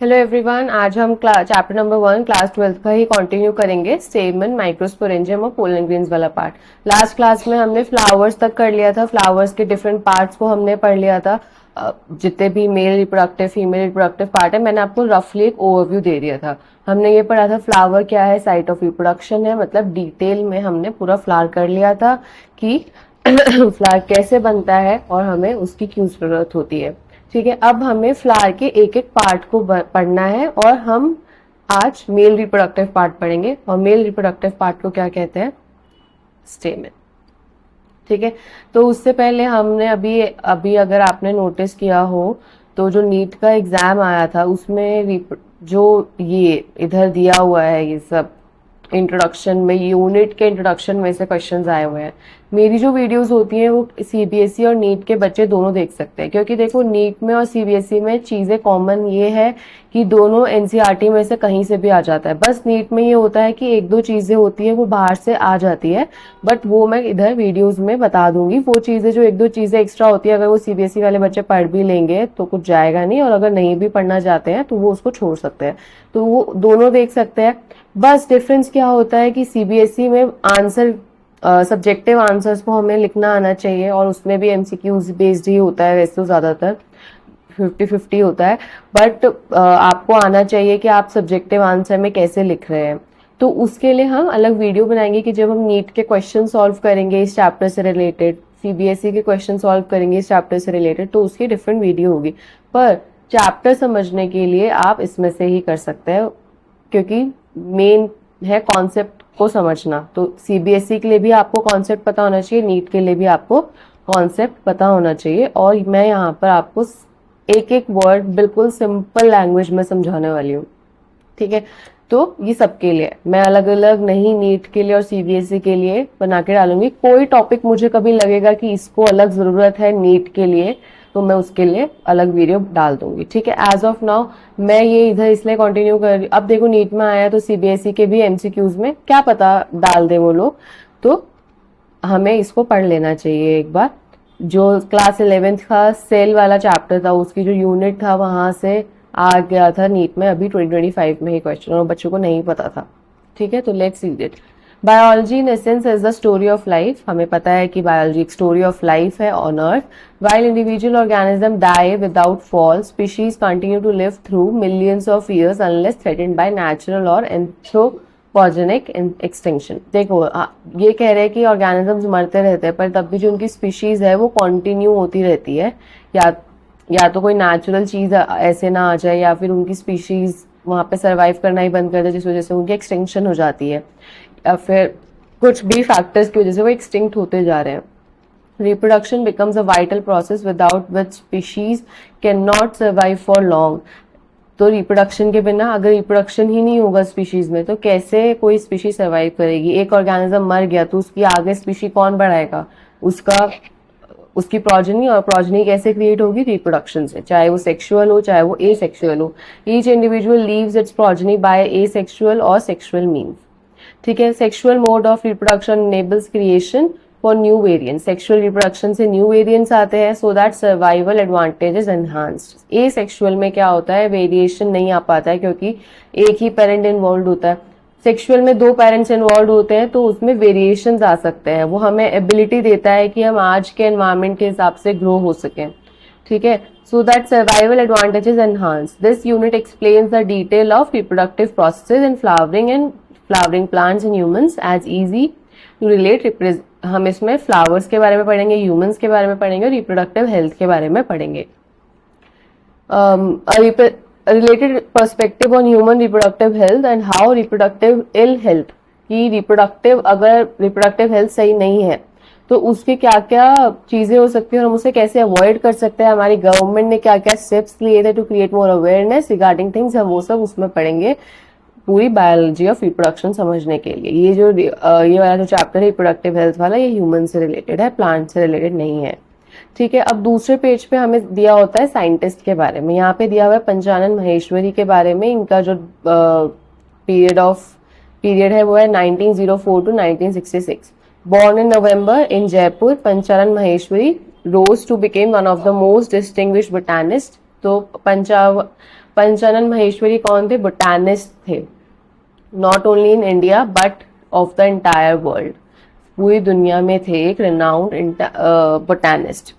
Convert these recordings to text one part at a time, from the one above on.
Hello everyone, आज हम chapter number 1 class 12 का ही कंटिन्यू करेंगे। स्टेमन, माइक्रोस्पोरेंजियम और पोलन ग्रेन्स वाला पार्ट। लास्ट क्लास में हमने फ्लावर्स तक कर लिया था। फ्लावर्स के डिफरेंट पार्ट्स को हमने पढ़ लिया था। जितने भी male reproductive female reproductive part है, मैंने आपको रफली एक ओवरव्यू दे दिया था। हमने ये पढ़ा था फ्लावर क्या है, साइट ऑफ रिप्रोडक्शन है, मतलब डिटेल में हमने पूरा फ्लावर कर लिया था कि फ्लावर कैसे बनता है और हमें उसकी क्यों जरूरत होती है। ठीक है, अब हमें फ्लावर के एक एक पार्ट को पढ़ना है और हम आज मेल रिप्रोडक्टिव पार्ट पढ़ेंगे। और मेल रिप्रोडक्टिव पार्ट को क्या कहते हैं? स्टेमन। ठीक है, तो उससे पहले हमने अभी अभी अगर आपने नोटिस किया हो तो जो नीट का एग्जाम आया था उसमें जो ये इधर दिया हुआ है, ये सब इंट्रोडक्शन में, यूनिट के इंट्रोडक्शन में से क्वेश्चंस आए हुए हैं। मेरी जो वीडियोस होती हैं वो सीबीएसई और नीट के बच्चे दोनों देख सकते हैं, क्योंकि देखो नीट में और सीबीएसई में चीजें कॉमन ये है कि दोनों एनसीईआरटी में से कहीं से भी आ जाता है। बस नीट में ये होता है कि एक दो चीजें होती है वो बाहर से आ जाती है, बट वो मैं इधर वीडियोज में बता दूंगी। वो चीजें जो एक दो चीजें एक्स्ट्रा होती है, अगर वो सीबीएसई वाले बच्चे पढ़ भी लेंगे तो कुछ जाएगा नहीं, और अगर नहीं भी पढ़ना चाहते हैं तो वो उसको छोड़ सकते हैं। तो वो दोनों देख सकते हैं। बस डिफरेंस क्या होता है कि सीबीएसई में आंसर सब्जेक्टिव आंसर्स को हमें लिखना आना चाहिए, और उसमें भी एमसीक्यूज बेस्ड ही होता है वैसे तो, ज्यादातर 50-50 होता है। बट आपको आना चाहिए कि आप सब्जेक्टिव आंसर में कैसे लिख रहे हैं। तो उसके लिए हम अलग वीडियो बनाएंगे कि जब हम नीट के क्वेश्चन सॉल्व करेंगे इस चैप्टर से रिलेटेड, सीबीएसई के क्वेश्चन सॉल्व करेंगे इस चैप्टर से रिलेटेड, तो उसकी डिफरेंट वीडियो होगी। पर चैप्टर समझने के लिए आप इसमें से ही कर सकते हैं, क्योंकि मेन है कॉन्सेप्ट को समझना। तो सीबीएसई के लिए भी आपको कॉन्सेप्ट पता होना चाहिए, नीट के लिए भी आपको कॉन्सेप्ट पता होना चाहिए। और मैं यहाँ पर आपको एक एक वर्ड बिल्कुल सिंपल लैंग्वेज में समझाने वाली हूँ। ठीक है, तो ये सबके लिए मैं अलग अलग नहीं, नीट के लिए और सीबीएसई के लिए बना के डालूंगी। कोई टॉपिक मुझे कभी लगेगा कि इसको अलग जरूरत है नीट के लिए, तो मैं उसके लिए अलग वीडियो डाल दूंगी। ठीक है, एज ऑफ नाउ मैं ये इधर इसलिए कंटिन्यू कर रही। अब देखो नीट में आया तो सीबीएसई के भी एमसीक्यूज में क्या पता डाल दे वो लोग, तो हमें इसको पढ़ लेना चाहिए एक बार। जो क्लास 11th का सेल वाला चैप्टर था, उसकी जो यूनिट था वहां से आ गया था नीट में अभी 2025 में ही क्वेश्चन, और बच्चों को नहीं पता था। ठीक है, तो let's read it. Biology in essence is the story of life. हमें पता है कि बायोलॉजी एक स्टोरी ऑफ लाइफ है on earth. While individual organism die without fall, species continue to live through millions of years unless threatened by natural और anthropogenic extinction. देखो ये कह रहे हैं कि ऑर्गेनिजम्स मरते रहते हैं, पर तब भी जो उनकी स्पीशीज है वो कंटिन्यू होती रहती है। या तो कोई नेचुरल चीज ऐसे ना आ जाए, या फिर उनकी स्पीशीज वहां पे सरवाइव करना ही बंद कर दे, जिस वजह से उनकी एक्सटिंक्शन हो जाती है, या फिर कुछ भी फैक्टर्स की वजह से वो एक्सटिंक्ट होते जा रहे हैं। Reproduction becomes a vital process without which species can not survive for long. तो रिप्रोडक्शन के बिना, अगर रिप्रोडक्शन ही नहीं होगा स्पीशीज में, तो कैसे कोई स्पीशीज सर्वाइव करेगी? एक ऑर्गेनिज्म मर गया तो उसकी आगे स्पीशी कौन बढ़ाएगा? उसकी प्रोजेनी, और प्रोजेनी कैसे क्रिएट होगी? रिप्रोडक्शन से, चाहे वो सेक्सुअल हो चाहे वो एसेक्सुअल हो। Each individual leaves its progeny by asexual और सेक्सुअल मीन्स। ठीक है, sexual mode of reproduction enables creation for new variants. Sexual reproduction से न्यू वेरिएंट्स आते हैं, so that survival advantage is enhanced. Asexual में क्या होता है? वेरिएशन नहीं आ पाता है, क्योंकि एक ही पेरेंट इन्वॉल्व होता है। सेक्सुअल में दो पेरेंट्स इन्वॉल्व होते हैं, तो उसमें वेरिएशंस आ सकते हैं। वो हमें एबिलिटी देता है कि हम आज के एनवायरमेंट के हिसाब से ग्रो हो सकें। ठीक है, so that survival advantage is enhanced. This unit explains the detail of reproductive processes in flowering plants in humans as easy to relate. हम इसमें फ्लावर्स के बारे में पढ़ेंगे, ह्यूमंस के बारे में पढ़ेंगे, और रिप्रोडक्टिव हेल्थ के बारे में पढ़ेंगे। Related perspective on human reproductive health and how reproductive ill health, कि अगर रिप्रोडक्टिव हेल्थ सही नहीं है तो उसकी क्या क्या चीजें हो सकती है और हम उसे कैसे अवॉइड कर सकते हैं। हमारी गवर्नमेंट ने क्या क्या स्टेप्स लिए थे to create more awareness regarding things, हम वो सब उसमें पढ़ेंगे पूरी बायोलॉजी ऑफ रिप्रोडक्शन समझने के लिए। ये वाला जो चैप्टर है रिप्रोडक्टिव हेल्थ वाला, ये ह्यूमन से रिलेटेड है, प्लांट से रिलेटेड नहीं है। ठीक है, अब दूसरे पेज पे हमें दिया होता है साइंटिस्ट के बारे में। यहाँ पे दिया हुआ है पंचानन महेश्वरी के बारे में। इनका जो पीरियड है वो है 1904 to 1966। Born in November in Jaipur, Pancharan Maheshwari rose to become one of the most distinguished botanists. तो पंचानन महेश्वरी कौन थे? बोटानिस्ट थे, not only in India but of the entire world, पूरी दुनिया में थे एक renowned botanist.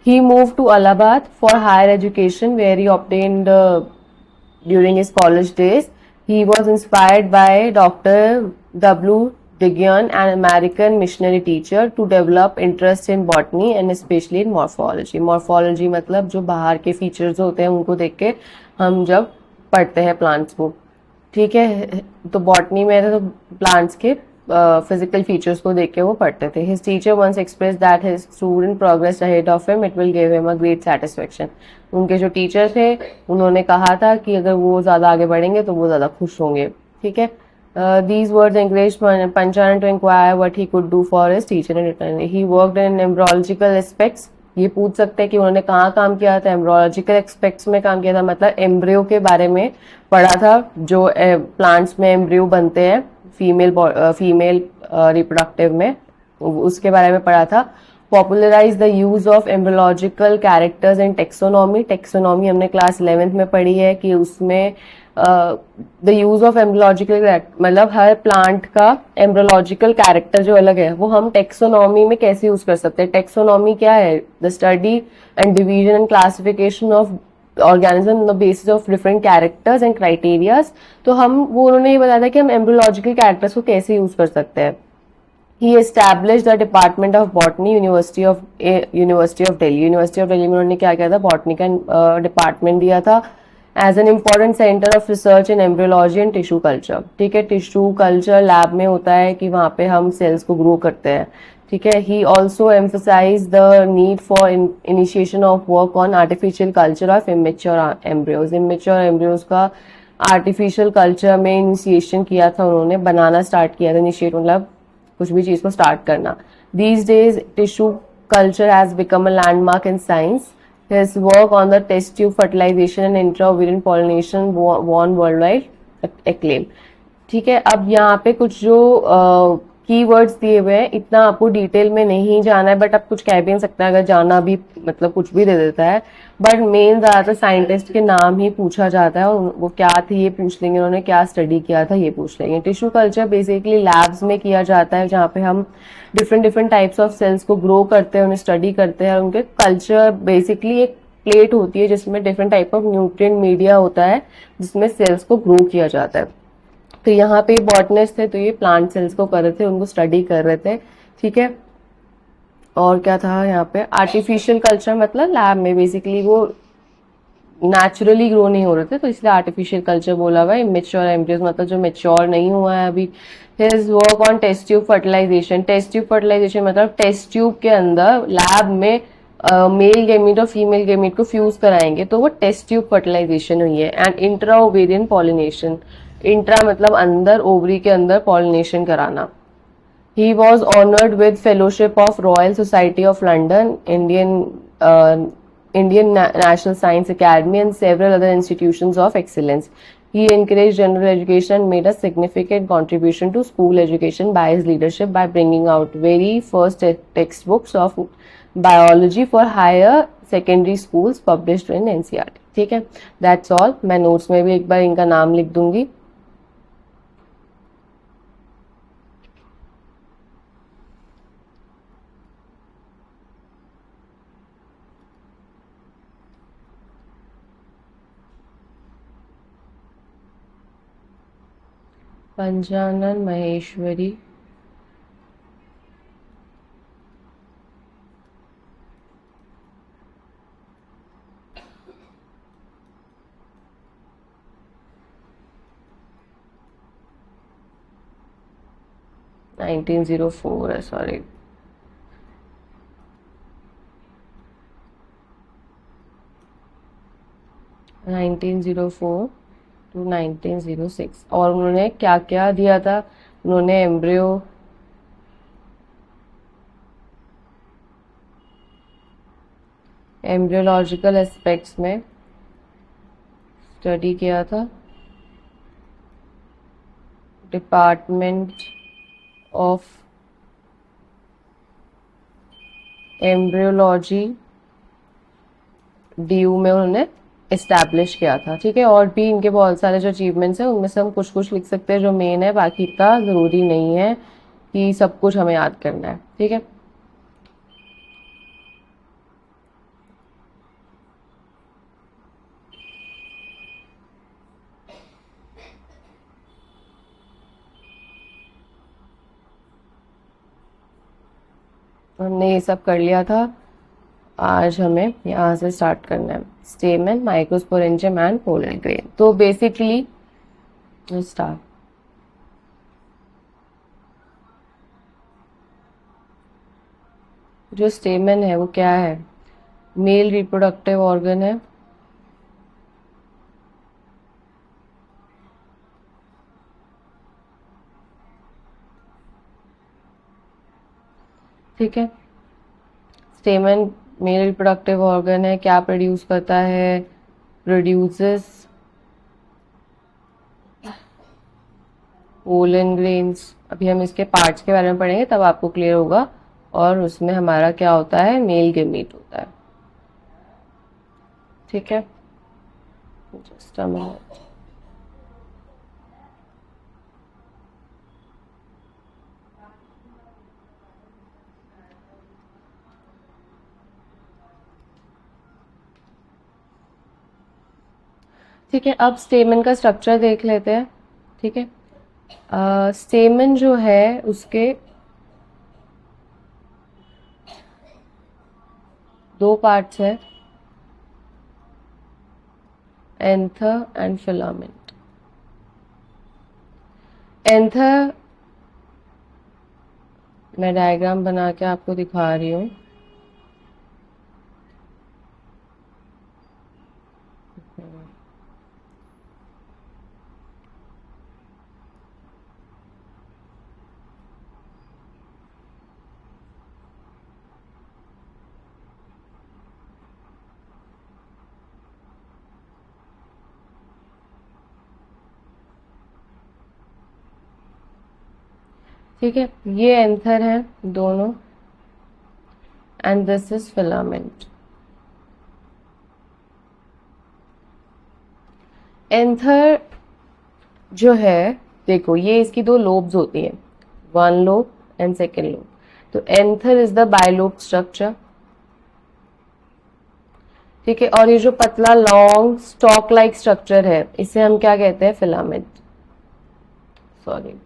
He moved to Allahabad for higher education where he obtained during his college days. He was inspired by Dr. W. Digyan, an American missionary teacher, to develop interest in botany and especially in morphology. Morphology मतलब जो बाहर के features होते हैं उनको देख के हम जब पढ़ते हैं plants को, ठीक है, तो बॉटनी में तो प्लांट्स के फिजिकल फीचर्स को देख के वो पढ़ते थे. His teacher once express that his student progress ahead of him, it will give him a great satisfaction. उनके जो टीचर थे उन्होंने कहा था कि अगर वो ज़्यादा आगे बढ़ेंगे तो वो ज़्यादा खुश होंगे, ठीक है. These words encouraged Panchanan to inquire what he could do for his teacher in return. He worked in embryological aspects. ये पूछ सकते हैं कि उन्होंने कहाँ काम किया था? एम्ब्रोलॉजिकल एक्सपेक्ट्स में काम किया था, मतलब एम्ब्रियो के बारे में पढ़ा था, जो प्लांट्स में एम्ब्रियो बनते हैं फीमेल रिप्रोडक्टिव में, उसके बारे में पढ़ा था. Popularize the use of embryological characters in taxonomy. Taxonomy हमने क्लास 11th में पढ़ी है कि उसमें द यूज ऑफ एम्ब्रोलॉजिकल, मतलब हर प्लांट का एम्ब्रोलॉजिकल कैरेक्टर जो अलग है वो हम टेक्सोनॉमी में कैसे यूज कर सकते हैं. टेक्सोनॉमी क्या है? The study and division and classification of organism on the basis of different characters and criterias. तो हम वो उन्होंने ये बताया था कि हम एम्ब्रोलॉजिकल कैरेक्टर्स को कैसे यूज कर सकते हैं. He established the Department of Botany, University of Delhi. University of Delhi में उन्होंने क्या किया था? बॉटनी का डिपार्टमेंट दिया था. As an important centre of research in embryology and tissue culture, ठीक है. टिश्यू कल्चर लैब में होता है कि वहाँ पे हम सेल्स को ग्रो करते हैं, ठीक है. He also emphasize the need for initiation of work on artificial culture of immature embryos. Immature embryos का आर्टिफिशियल कल्चर में इनिशिएशन किया था उन्होंने, बनाना स्टार्ट किया था. इनिशिएट मतलब कुछ भी चीज को स्टार्ट करना. These days, tissue culture has become a landmark in science. His work on the test tube fertilization and intra-ovarian pollination won worldwide acclaim. ठीक है. अब यहाँ पे कुछ जो कीवर्ड्स दिए हुए हैं, इतना आपको डिटेल में नहीं जाना है, बट आप कुछ कह भी नहीं सकते अगर जाना भी, मतलब कुछ भी दे देता है. बट मेन ज्यादातर साइंटिस्ट के नाम ही पूछा जाता है, और वो क्या थे ये पूछ लेंगे, उन्होंने क्या स्टडी किया था ये पूछ लेंगे. टिश्यू कल्चर बेसिकली लैब्स में किया जाता है, जहाँ पे हम डिफरेंट टाइप्स ऑफ सेल्स को ग्रो करते हैं, उन्हें स्टडी करते हैं. और उनके कल्चर बेसिकली एक प्लेट होती है जिसमें different type of nutrient media होता है जिसमें सेल्स को ग्रो किया जाता है. तो यहाँ पे बॉटनिस्ट थे, तो ये प्लांट सेल्स को कर रहे थे, उनको स्टडी कर रहे थे, ठीक है. और क्या था यहाँ पे? आर्टिफिशियल कल्चर मतलब लैब में बेसिकली वो नेचुरली ग्रो नहीं हो रहे थे, तो इसलिए आर्टिफिशियल कल्चर बोला हुआ है. इमेच्योर एम्ब्रियोज मतलब जो मेच्योर नहीं हुआ है अभी. His work on test tube fertilization. Test tube fertilization मतलब टेस्ट ट्यूब के अंदर लैब में मेल गेमीट और फीमेल गेमीट को फ्यूज कराएंगे, तो वो टेस्ट ट्यूब फर्टिलाइजेशन हुई है. And intra ovarian pollination. Intra मतलब अंदर, ओवरी के अंदर पॉलिनेशन कराना. He was honored with fellowship of Royal Society of London, Indian National Science Academy, and several other institutions of excellence. He encouraged general education and made a significant contribution to school education by his leadership by bringing out very first textbooks of biology for higher secondary schools published in NCERT. ठीक है, that's all. मैं notes में भी एक बार इनका नाम लिख दूंगी. पंचानन महेश्वरी, नाइनटीन 1904 है, सॉरी. Nineteen 1904 to 1906. और उन्होंने क्या क्या दिया था? उन्होंने एम्ब्रियोलॉजिकल एस्पेक्ट्स में स्टडी किया था. डिपार्टमेंट ऑफ एम्ब्रियोलॉजी DU में उन्होंने इस्टेब्लिश किया था। ठीक है, और भी इनके बहुत सारे जो अचीवमेंट्स हैं उनमें से हम कुछ कुछ लिख सकते हैं जो मेन है, बाकी इतना ज़रूरी नहीं है कि सब कुछ हमें याद करना है। ठीक है, हमने ये सब कर लिया था। आज हमें यहाँ से स्टार्ट करना है, स्टेमन, माइक्रोस्पोरेंजियम एंड पोलन ग्रेन। तो बेसिकली स्टार्ट, जो स्टेमन है वो क्या है? मेल रिप्रोडक्टिव ऑर्गन है। ठीक है, स्टेमन मेल रिप्रोडक्टिव ऑर्गन है। क्या प्रोड्यूस करता है? Produces pollen grains. अभी हम इसके पार्ट्स के बारे में पढ़ेंगे तब आपको क्लियर होगा। और उसमें हमारा क्या होता है? मेल गेमीट होता है। ठीक है, जस्ट अ मिनट। ठीक है, अब स्टेमन का स्ट्रक्चर देख लेते हैं। ठीक है, स्टेमन जो है उसके दो पार्ट्स है, एंथर एंड फिलामेंट। एंथर मैं डायग्राम बना के आपको दिखा रही हूँ। ठीक है, ये एंथर है दोनों, and this is filament. Anther जो है, देखो ये इसकी दो लोब्स होती है, one lobe and second lobe. तो anther is the bilobe structure. ठीक है, और ये जो पतला लॉन्ग स्टॉक लाइक स्ट्रक्चर है इसे हम क्या कहते हैं? फिलामेंट। सॉरी,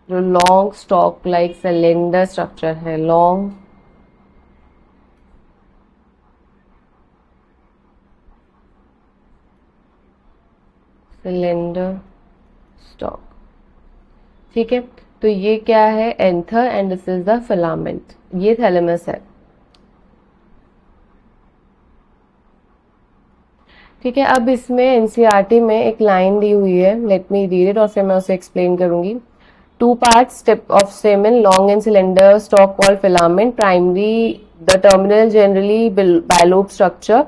जो long stock like cylinder structure है, लॉन्ग सिलेंडर स्टॉक। ठीक है, तो ये क्या है? Anther, and this is the filament. ये थैलेमस है। ठीक है, अब इसमें एनसीईआरटी में एक लाइन दी हुई है, लेट मी रीड इट और फिर मैं उसे एक्सप्लेन करूंगी। Two parts step of स्टेमन, long and cylinder stock called filament, primary the terminal generally bilobe structure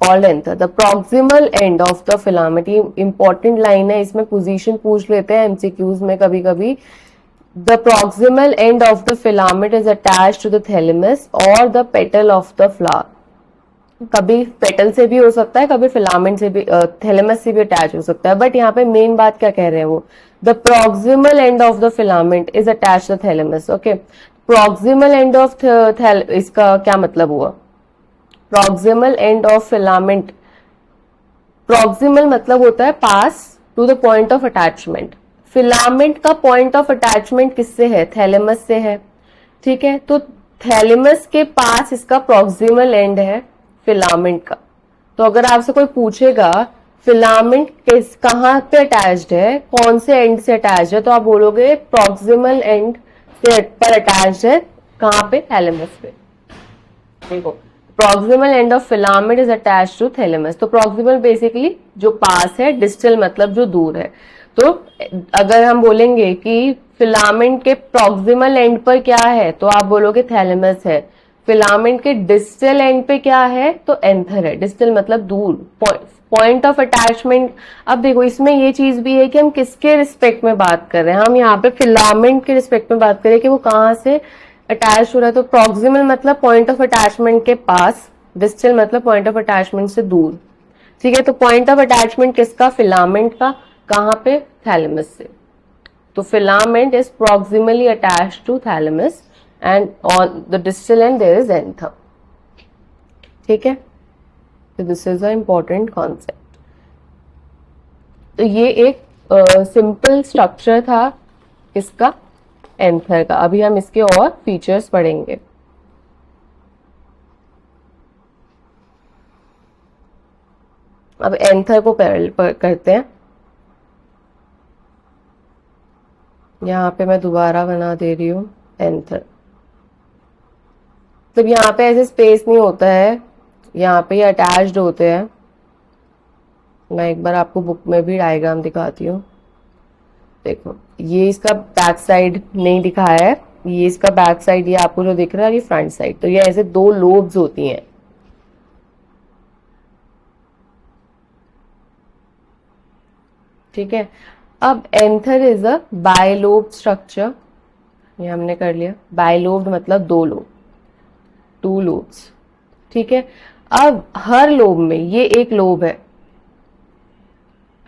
called anther, the proximal end of the filament. ये इंपॉर्टेंट लाइन है, इसमें position पूछ लेते हैं एमसीक्यूज में कभी कभी। The proximal end of the filament is attached to the thalamus और the petal of the flower. कभी पेटल से भी हो सकता है, कभी फिलामेंट से भी, थैलेमस से भी अटैच हो सकता है, बट यहाँ पे मेन बात क्या कह रहे हैं वो? The proximal end of the filament is attach the thalamus. Okay, proximal end of इसका क्या मतलब हुआ? Proximal end of filament, proximal मतलब होता है पास to the point of attachment. Filament का पॉइंट ऑफ अटैचमेंट किससे है? थैलेमस से है। ठीक है, तो थैलेमस के पास इसका प्रॉक्सिमल एंड है फिलामेंट का। तो अगर आपसे कोई पूछेगा फिलामेंट किस कहाँ पे अटैच्ड है, कौन से एंड से अटैच्ड है, तो आप बोलोगे प्रॉक्सिमल एंड से पर अटैच्ड है। कहाँ पे? थैलेमस पे। देखो, proximal end of filament is attached to thalamus. तो प्रॉक्सिमल बेसिकली जो पास है, डिस्टल मतलब जो दूर है। तो अगर हम बोलेंगे कि फिलामेंट के प्रॉक्सिमल एंड पर क्या है, तो आप बोलोगे थैलेमस है। फिलामेंट के डिस्टल एंड पे क्या है? तो एंथर है। डिस्टल मतलब दूर, पॉइंट ऑफ अटैचमेंट। अब देखो इसमें ये चीज भी है कि हम किसके रिस्पेक्ट में बात कर रहे हैं। हम यहाँ पे फिलामेंट के रिस्पेक्ट में बात करें कि वो कहाँ से अटैच हो रहा है तो प्रॉक्सिमल मतलब पॉइंट ऑफ अटैचमेंट के पास, डिस्टल मतलब पॉइंट ऑफ अटैचमेंट से दूर। ठीक है, तो पॉइंट ऑफ अटैचमेंट किसका? फिलामेंट का। कहाँ पे? थैलेमस से। तो filament is proximally attached to thalamus and on the distal end there is anther. ठीक है, तो this is a important concept. तो ये एक सिंपल स्ट्रक्चर था किसका? एंथर का। अभी हम इसके और फीचर्स पढ़ेंगे। अब एंथर को करते हैं। यहाँ पे मैं दोबारा बना दे रही हूँ एंथर। मतलब यहाँ पे ऐसे स्पेस नहीं होता है, यहाँ पे ये अटैच्ड होते हैं। मैं एक बार आपको बुक में भी डायग्राम दिखाती हूँ। देखो, ये इसका बैक साइड नहीं दिखाया है, ये इसका बैक साइड, ये आपको जो दिख रहा है ये फ्रंट साइड। तो ये ऐसे दो लोब्स होती हैं। ठीक है, अब anther is a bilobed structure. ये हमने कर लिया। बायलोब्ड मतलब दो लोब, टू लोब्स। ठीक है, अब हर लोब में, ये एक लोब है,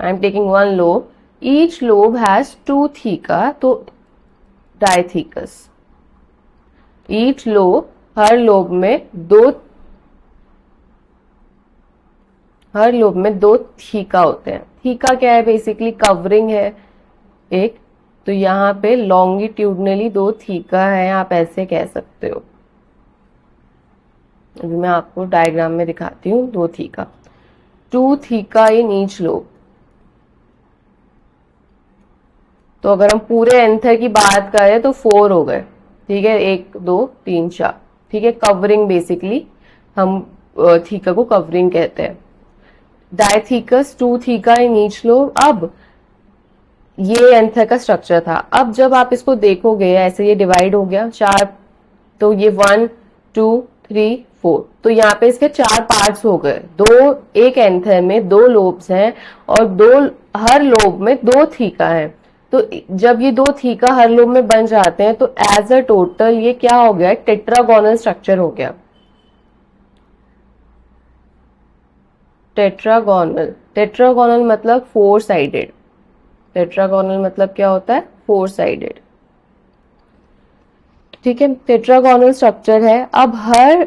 I am taking one lobe, each lobe has two theca, तो डायथीकस। ईच लोब, हर लोब में दो, हर लोब में दो थीका होते हैं। थीका क्या है? बेसिकली कवरिंग है एक। तो यहाँ पे लॉन्गिट्यूडनली दो थीका है, आप ऐसे कह सकते हो। अभी मैं आपको डायग्राम में दिखाती हूँ। दो theca, two theca in each lobe. तो अगर हम पूरे एंथर की बात करें तो 4 हो गए। ठीक है, 1 2 3 4। ठीक है, कवरिंग बेसिकली हम थीका को कवरिंग कहते हैं। Dithecous, two theca in each lobe. अब ये एंथर का स्ट्रक्चर था। अब जब आप इसको देखोगे ऐसे, ये डिवाइड हो गया 4, तो ये 1 2 3 4, तो यहाँ पे इसके 4 पार्ट्स हो गए। दो, एक एंथर में दो लोब्स हैं और दो, हर लोब में दो थीका है। तो जब ये दो थीका हर लोब में बन जाते हैं तो एज अ टोटल ये क्या हो गया? टेट्रागोनल स्ट्रक्चर हो गया। टेट्रागोनल, टेट्रागोनल मतलब 4 साइडेड। टेट्रागोनल मतलब क्या होता है? 4 साइडेड। ठीक है, टेट्रागोनल स्ट्रक्चर है। अब हर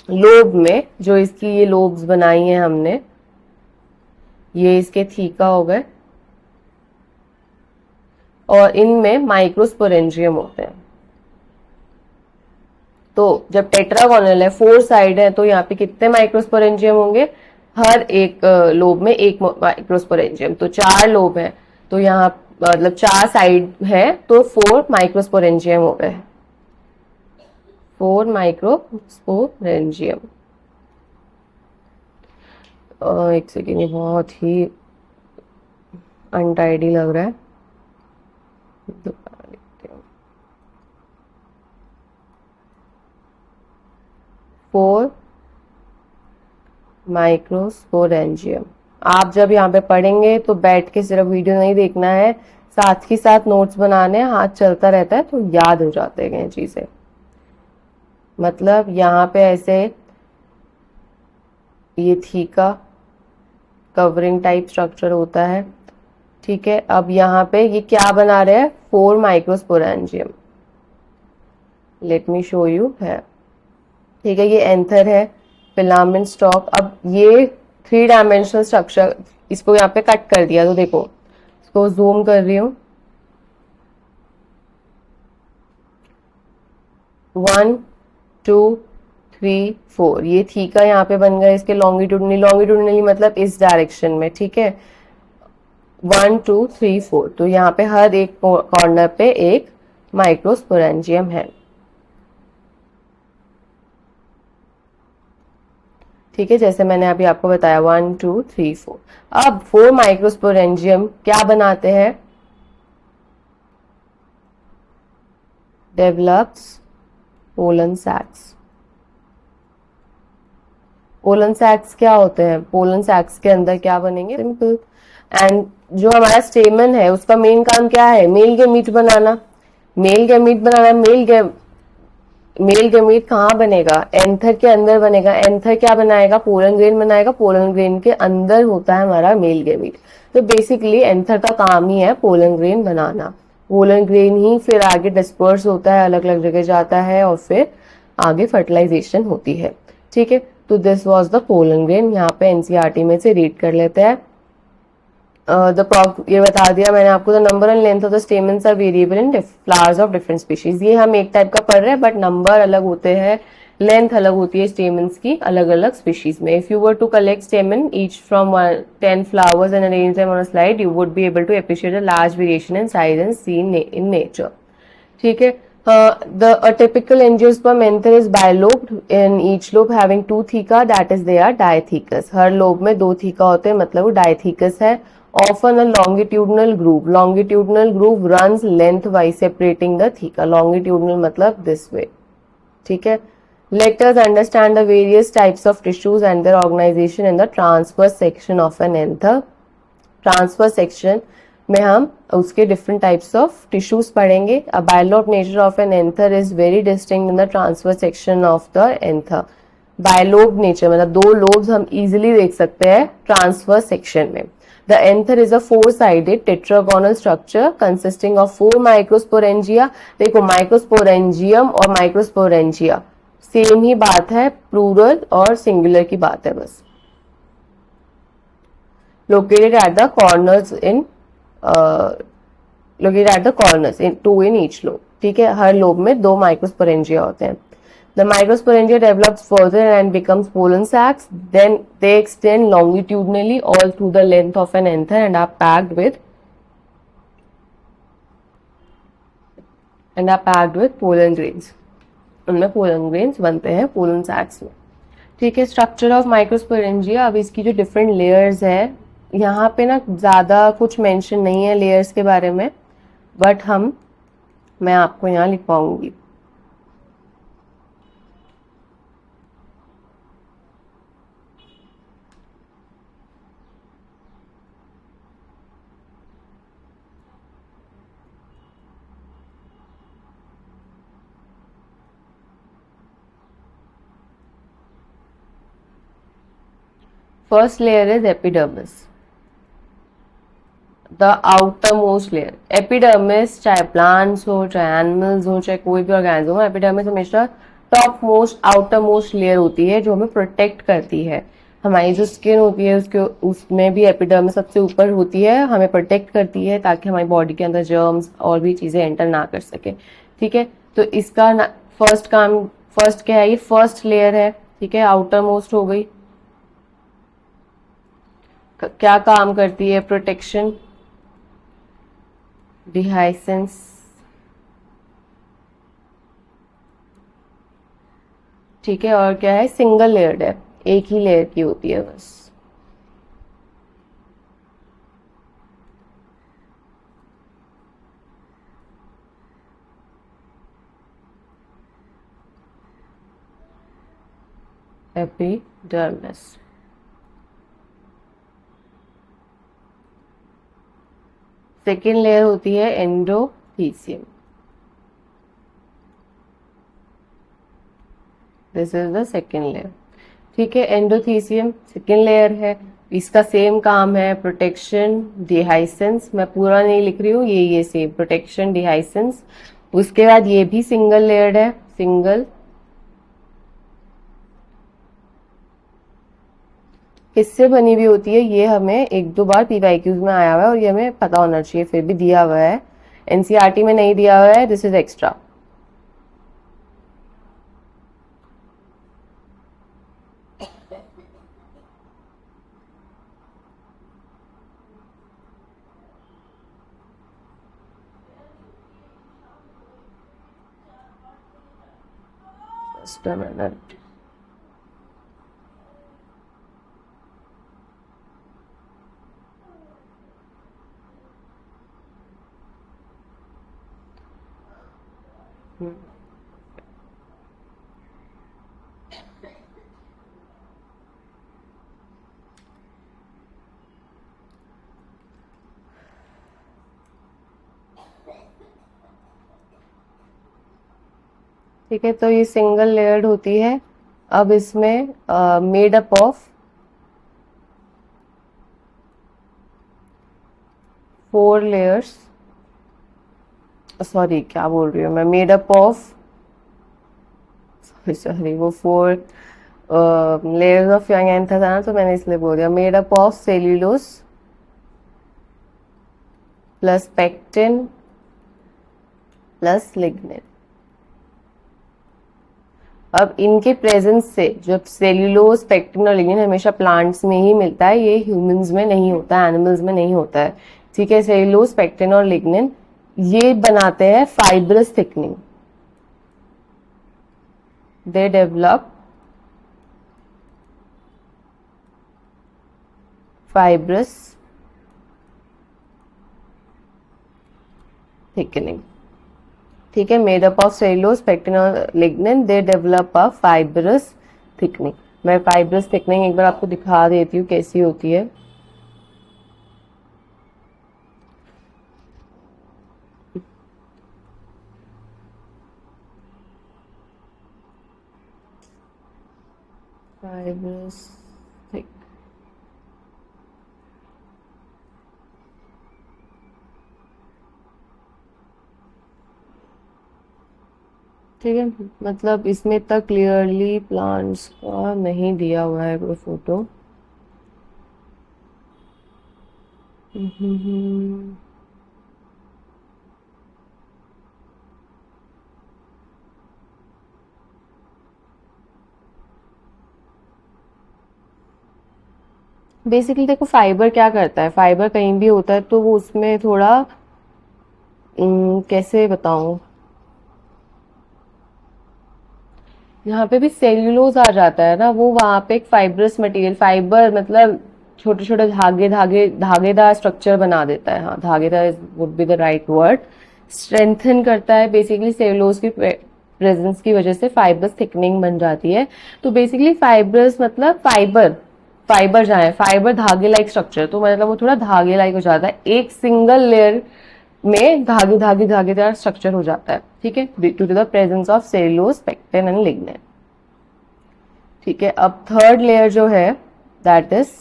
लोब में, जो इसकी ये लोब्स बनाई हैं हमने, ये इसके थीका हो गए और इनमें माइक्रोस्पोरेंजियम होते हैं। तो जब टेट्रागोनल है, 4 साइड है, तो यहाँ पे कितने माइक्रोस्पोरेंजियम होंगे? हर एक लोब में एक माइक्रोस्पोरेंजियम। तो 4 लोब है, तो यहाँ मतलब 4 साइड है, तो 4 माइक्रोस्पोरेंजियम हो गए। 4 माइक्रोस्पोरेंजियम। एक सेकेंड, ये बहुत ही अनटाइडी लग रहा है। दोबारा लिखते हैं। 4 माइक्रोस्पोरेंजियम। आप जब यहाँ पे पढ़ेंगे तो बैठ के सिर्फ वीडियो नहीं देखना है, साथ ही साथ नोट्स बनाने हैं। हाथ चलता रहता है तो याद हो जाते हैं चीजें। मतलब यहाँ पे ऐसे ये थीका कवरिंग टाइप स्ट्रक्चर होता है। ठीक है, अब यहाँ पे ये क्या बना रहे हैं? 4 microsporangium. Let me show you है। ठीक है, ये एंथर है, फिलामेंट स्टॉक। अब ये 3 डायमेंशनल स्ट्रक्चर, इसको यहाँ पे कट कर दिया। तो देखो, इसको जूम कर रही हूँ। 1 2 3 4, ये थीका यहाँ पे बन गया इसके लॉन्गिट्यूडनली। लॉन्गिट्यूडनली मतलब इस डायरेक्शन में। ठीक है, 1 2 3 4, तो यहाँ पे हर एक कॉर्नर पे एक माइक्रोस्पोरेंजियम है। ठीक है, जैसे मैंने अभी आपको बताया 1 2 3 4। अब 4 माइक्रोस्पोरेंजियम क्या बनाते हैं? Develops pollen sacs. Pollen sacs क्या होते हैं? पोलन सैक्स के अंदर क्या बनेंगे? सिंपल। एंड जो हमारा स्टेमन है उसका मेन काम क्या है? मेल गैमीट बनाना। मेल गैमीट बनाना है। मेल गैमीट कहाँ बनेगा? एंथर के अंदर बनेगा। एंथर क्या बनाएगा? पोलन ग्रेन बनाएगा। पोलन ग्रेन के अंदर होता है हमारा मेल गैमीट। तो बेसिकली एंथर का काम ही है पोलन ग्रेन बनाना। पोलन ग्रेन ही फिर आगे डिस्पर्स होता है, अलग अलग जगह जाता है और फिर आगे फर्टिलाइजेशन होती है। ठीक है, तो this was the pollen grain. यहाँ पे एनसीईआरटी में से रीड कर लेते हैं। ये बता दिया मैंने आपको। The number and length of the stamens are variable in flowers of different species. ये हम एक टाइप का पढ़ रहे हैं, बट नंबर अलग होते हैं, लेंथ अलग होती है स्टेमन्स की अलग अलग स्पीशीज में। If you were to collect stamen each from 10 flowers and arrange them on a slide, you would be able to appreciate the large variation in size and seen in nature. ठीक है, a typical angiosperm anther is bilobed in each lobe having two theca, that is they are diathecous। Her lobe में दो theca होते हैं, मतलब वो डायथीकस है। Often a longitudinal groove, longitudinal groove runs lengthwise separating the theca। longitudinal मतलब this way। ठीक है, let us understand the various types of tissues and their organization in the transverse section of an anther। Transverse section में हम उसके different types of tissues पढ़ेंगे। A bilobe nature of an anther is very distinct in the transverse section of the anther. Bilobe nature मतलब दो lobes हम easily देख सकते हैं ट्रांसफर सेक्शन में। The anther is a four sided tetragonal structure consisting of four microsporangia. देखो, microsporangium और microsporangia same ही बात है, प्लूरल और सिंगुलर की बात है बस। located at the corners in located at the corners in two in each lobe। ठीक है, हर लोब में दो माइक्रोस्पोरेंजिया होते हैं। The microsporangia develops further and becomes pollen sacs. Then they extend longitudinally all through the length of an anther and are packed with pollen grains। उनमें pollen grains बनते हैं pollen sacs में। ठीक है, स्ट्रक्चर ऑफ माइक्रोस्पोरेंजिया। अब इसकी जो different layers है, यहाँ पे ना ज़्यादा कुछ मेंशन नहीं है लेयर्स के बारे में, बट मैं आपको यहाँ लिखवाऊंगी। First layer is epidermis, the outermost layer. Epidermis चाहे प्लांट्स हो, चाहे एनिमल्स हो, चाहे कोई भी ऑर्गेनिज्म हो, एपिडर्मिस हमेशा top most outer most layer होती है जो हमें प्रोटेक्ट करती है। हमारी जो स्किन होती है उसके उसमें भी एपिडर्मिस सबसे ऊपर होती है, हमें प्रोटेक्ट करती है ताकि हमारी बॉडी के अंदर जर्म्स और भी चीजें एंटर ना कर सके। ठीक है, तो इसका फर्स्ट क्या है? ये फर्स्ट लेयर है। ठीक है, आउटर मोस्ट हो गई। क्या काम करती है? प्रोटेक्शन, डिहाइसेंस। ठीक है, और क्या है? सिंगल लेयर्ड है, एक ही लेयर की होती है बस। एपिडर्मिस। सेकेंड लेयर होती है endothecium. This is the second layer. ठीक है, एंडोथीसियम सेकेंड लेयर है। इसका सेम काम है, प्रोटेक्शन, डिहाइसेंस। मैं पूरा नहीं लिख रही हूँ, ये सेम प्रोटेक्शन, डिहाइसेंस। उसके बाद ये भी सिंगल लेयर्ड है, सिंगल। किससे बनी हुई होती है ये हमें एक दो बार पीवाईक्यूज में आया हुआ है और ये हमें पता होना चाहिए, फिर भी दिया हुआ है। एनसीईआरटी में नहीं दिया हुआ है, this is extra. Just a minute. ठीक है, तो ये सिंगल लेयर्ड होती है। अब इसमें made up of 4 layers, sorry क्या बोल रही हूँ मैं, मेड अप ऑफ, सॉरी वो 4 लेयर्स ऑफ यंग एंथर था ना, तो मैंने इसलिए बोल दिया। Made up of cellulose plus pectin plus lignin. अब इनके प्रेजेंस से, जब सेल्यूलोज पेक्टिन और लिग्निन हमेशा प्लांट्स में ही मिलता है, ये ह्यूमंस में नहीं होता है, एनिमल्स में नहीं होता है। ठीक है, सेल्यूलोज पेक्टिन और लिग्निन ये बनाते हैं fibrous thickening. They develop fibrous thickening। ठीक है, made up of cellulose pectin और lignin, they develop a fibrous thickening. मैं फाइब्रस थिकनिंग एक बार आपको दिखा देती हूँ कैसी होती है। फाइब्रस थिक, ठीक है, मतलब इसमें इतना क्लियरली प्लांट्स का नहीं दिया हुआ है कोई फोटो। बेसिकली देखो फाइबर क्या करता है, फाइबर कहीं भी होता है तो वो उसमें थोड़ा कैसे बताऊं, यहाँ पे भी सेल्यूलोज आ जाता है ना, वो वहां पे एक फाइब्रस मटेरियल, फाइबर मतलब छोटे छोटे धागे, धागेदार स्ट्रक्चर बना देता है। हाँ, धागेदार would be the right word. Strengthen करता है बेसिकली, सेल्यूलोज की प्रेजेंस की वजह से फाइब्रस थिकनिंग बन जाती है। तो बेसिकली फाइब्रस मतलब फाइबर, फाइबर जहाँ है, फाइबर धागे लाइक स्ट्रक्चर, तो मतलब वो थोड़ा धागे लाइक हो जाता है, एक सिंगल लेयर में धागेदार स्ट्रक्चर हो जाता है। ठीक है, due to the presence of cellulose pectin and lignin. ठीक है, अब थर्ड लेयर जो है that is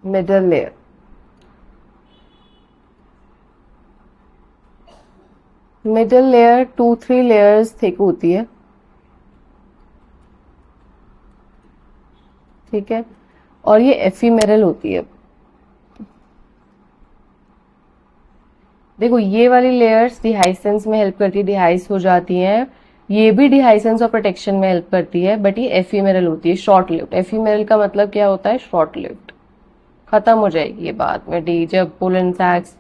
middle layer. Middle layer 2-3 layers thick होती है। ठीक है, और ये एफीमेरल होती है। देखो ये वाली लेयर्स डिहाइसेंस में हेल्प करती है, डिहाइस हो जाती हैं, ये भी डिहाइसेंस और प्रोटेक्शन में हेल्प करती है, बट ये एफीमेरल होती है, शॉर्ट लिव्ड। एफीमेरल का मतलब क्या होता है, शॉर्ट लिव्ड, खत्म हो जाएगी ये बाद में। डी जब पोलन सैक्स,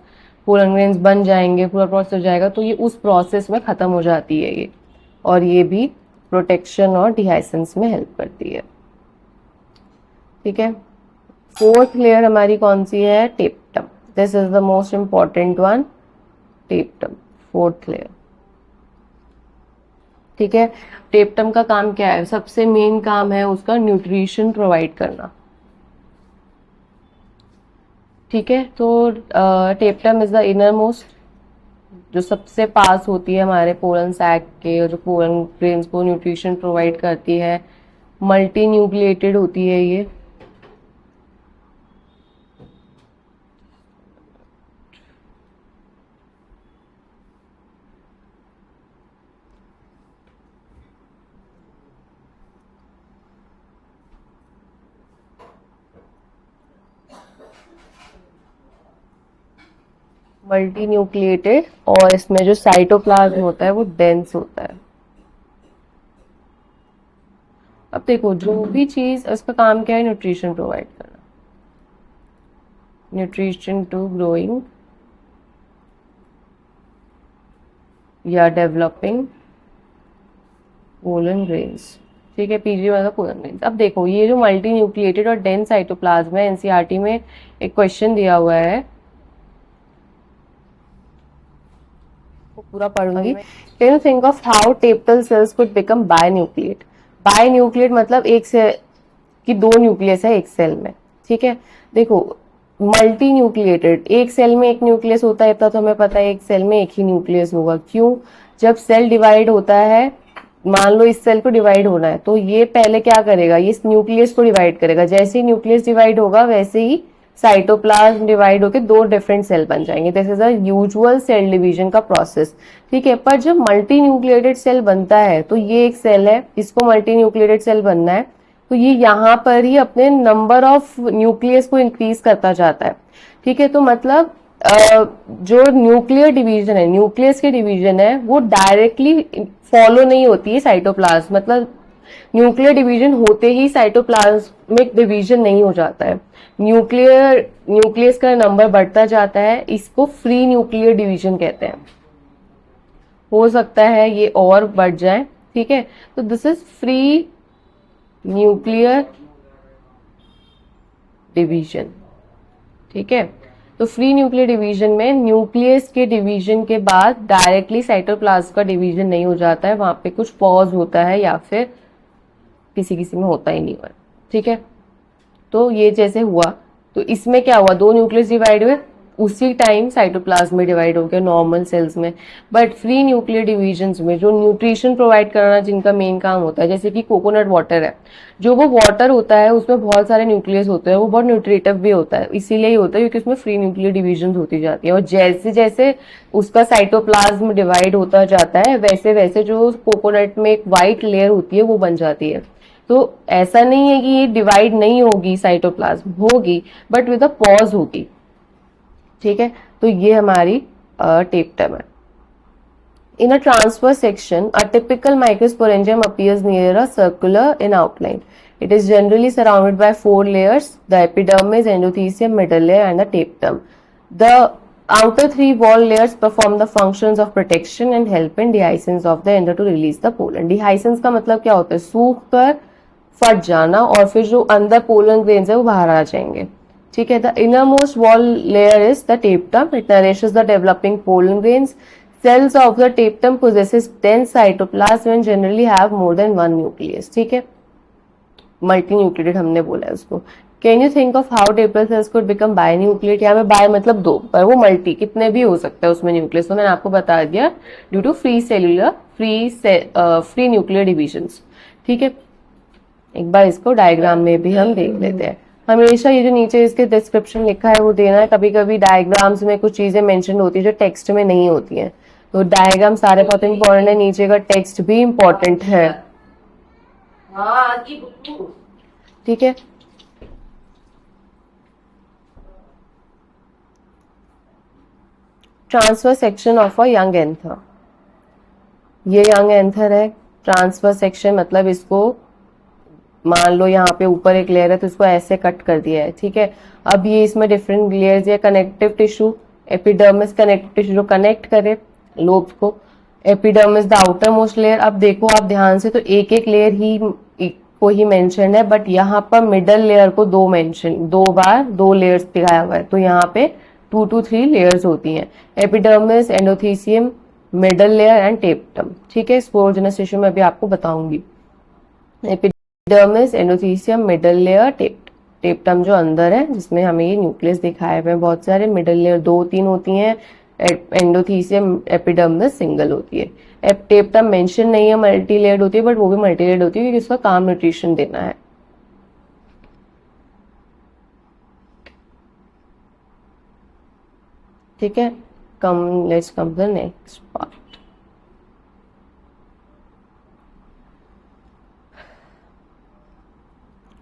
पोलन ग्रेन्स बन जाएंगे, पूरा प्रोसेस हो जाएगा, तो ये उस प्रोसेस में खत्म हो जाती है ये, और ये भी प्रोटेक्शन और डिहाइसेंस में हेल्प करती है। ठीक है, फोर्थ लेयर हमारी कौन सी है, टेप्टम। This is the most important one, टेप्टम, fourth layer. ठीक है, टेप्टम का काम क्या है, सबसे मेन काम है उसका न्यूट्रिशन प्रोवाइड करना। ठीक है, तो टेप्टम इज द इनर मोस्ट, जो सबसे पास होती है हमारे पोलन सैक के, और जो पोलन ग्रेन्स को न्यूट्रिशन प्रोवाइड करती है। मल्टी न्यूक्लिएटेड होती है ये। मल्टी न्यूक्लिएटेड, और इसमें जो साइटोप्लाज्म होता है वो डेंस होता है। अब देखो जो भी चीज, उसका काम क्या है, न्यूट्रिशन प्रोवाइड करना, न्यूट्रिशन टू ग्रोइंग या डेवलपिंग पोलन ग्रेन्स। ठीक है, पीजी मतलब पोलन ग्रेन्स। अब देखो ये जो मल्टी न्यूक्लिएटेड और डेंस साइटोप्लाज्म है, एनसीईआरटी में एक क्वेश्चन दिया हुआ है, पूरा पढ़ूंगी। Can you think of how tapetal cells could become binucleate. Binucleate मतलब एक से कि दो न्यूक्लियस है एक सेल में। ठीक है, देखो मल्टी न्यूक्लिएटेड, एक सेल में एक न्यूक्लियस होता है, इतना तो हमें पता है, एक सेल में एक ही न्यूक्लियस होगा। क्यों? जब सेल डिवाइड होता है, मान लो इस सेल को डिवाइड होना है, तो ये पहले क्या करेगा, ये न्यूक्लियस को डिवाइड करेगा। जैसे ही न्यूक्लियस डिवाइड होगा वैसे ही साइटोप्लाज्म डिवाइड होकर दो डिफरेंट सेल बन जाएंगे। This is a usual cell division का प्रोसेस। ठीक है, पर जब मल्टी न्यूक्लिएटेड सेल बनता है, तो ये एक सेल है, इसको मल्टी न्यूक्लिएटेड सेल बनना है, तो ये यहाँ पर ही अपने नंबर ऑफ न्यूक्लियस को इंक्रीज करता जाता है। ठीक है, तो मतलब जो न्यूक्लियर डिवीजन है, न्यूक्लियस की डिवीजन है, वो डायरेक्टली फॉलो नहीं होती है साइटोप्लाज्म, मतलब न्यूक्लियर डिवीजन होते ही साइटोप्लाज्मिक डिवीजन नहीं हो जाता है। न्यूक्लियस का नंबर बढ़ता जाता है, इसको फ्री न्यूक्लियर डिवीजन कहते हैं। हो सकता है ये और बढ़ जाए। ठीक है, तो this is free nuclear division. ठीक है, तो फ्री न्यूक्लियर डिवीजन में न्यूक्लियस के डिवीजन के बाद डायरेक्टली साइटोप्लाज्म का डिवीजन नहीं हो जाता है, वहां पे कुछ पॉज होता है या फिर किसी किसी में होता ही नहीं हुआ। ठीक है, तो ये जैसे हुआ, तो इसमें क्या हुआ, दो न्यूक्लियस डिवाइड हुए, उसी टाइम साइटोप्लाज्म में डिवाइड हो गया नॉर्मल सेल्स में। बट फ्री न्यूक्लियर डिवीजन्स में जो न्यूट्रिशन प्रोवाइड करना जिनका मेन काम होता है, जैसे कि कोकोनट वाटर है, जो वो वाटर होता है उसमें बहुत सारे न्यूक्लियस होते हैं, वो बहुत न्यूट्रिटिव भी होता है, इसीलिए ही होता है क्योंकि उसमें फ्री न्यूक्लियर डिवीजन होती जाती है। और जैसे जैसे उसका साइटोप्लाज्म डिवाइड होता जाता है, वैसे वैसे जो कोकोनट में एक व्हाइट लेयर होती है वो बन जाती है। तो ऐसा नहीं है कि ये डिवाइड नहीं होगी, साइटोप्लाज्म होगी, बट विद अ पॉज होगी। ठीक है, तो ये हमारी टेप्टम है। In a transverse section, a typical microsporangium appears near a circular in outline. It is generally surrounded by four layers: the epidermis, endothelium, middle layer, and the tapetum. The outer three wall layers perform the functions of protection and help in dehiscence of the endo to release the pollen. Dehiscence का मतलब क्या होता है? सूख कर फट जाना, और फिर जो अंदर पोलन ग्रेन्स है वो बाहर आ जाएंगे। ठीक है, the innermost wall layer is the टेप्टम. It nourishes the developing pollen grains. Cells of the tapetum possesses dense cytoplasm and generally have more than one nucleus. ठीक है, मल्टी न्यूक्लिएटेड हमने बोला है उसको। Can you think of how tapetal cells could become binucleate? यहाँ में bye मतलब दो, पर वो मल्टी कितने भी हो सकता है उसमें न्यूक्लियस, तो मैंने आपको बता दिया, due to free nuclear divisions. ठीक है, एक बार इसको डायग्राम में भी हम देख लेते हैं। हमेशा ये जो नीचे इसके डिस्क्रिप्शन लिखा है वो देना है। कभी कभी डायग्राम्स में कुछ चीजें मेंशन होती है जो टेक्स्ट में नहीं होती हैं, तो डायग्राम सारे बहुत इंपॉर्टेंट है, नीचे का टेक्स्ट भी इंपॉर्टेंट है। ठीक है, transfer section of a young anther. ये यंग एंथर है। ट्रांसफर सेक्शन मतलब इसको मान लो यहाँ पे ऊपर एक लेयर है तो इसको ऐसे कट कर दिया है। ठीक है, अब ये इसमें डिफरेंट लेयर्स या connective tissue, epidermis connective tissue जो कनेक्ट करे लोब्स को, epidermis the outermost layer. अब देखो आप ध्यान से, तो एक एक लेयर ही मेंशन है, बट यहाँ पर मिडल लेयर को दो बार दो लेयर्स दिखाया हुआ है, तो यहाँ पे 2 to 3 लेयर्स होती हैं, epidermis, endothecium, middle layer and टेप्टम। ठीक है, स्पोरोजेनस टिश्यू में अभी आपको बताऊंगी। एपिडर्मिस, एंडोथीसियम, मिडल लेयर, टेप्टम जो अंदर है, जिसमें हमें ये न्यूक्लियस दिखाए हुए हैं बहुत सारे। मिडल लेयर 2-3 होती हैं, एंडोथीसियम, एपिडर्मिस सिंगल होती है। टेप्टम मेंशन नहीं है, मल्टी लेयर्ड होती है, बट वो भी मल्टी लेयर्ड होती है क्योंकि इसका काम न्यूट्रिशन देना है। ठीक है, let's come the next part.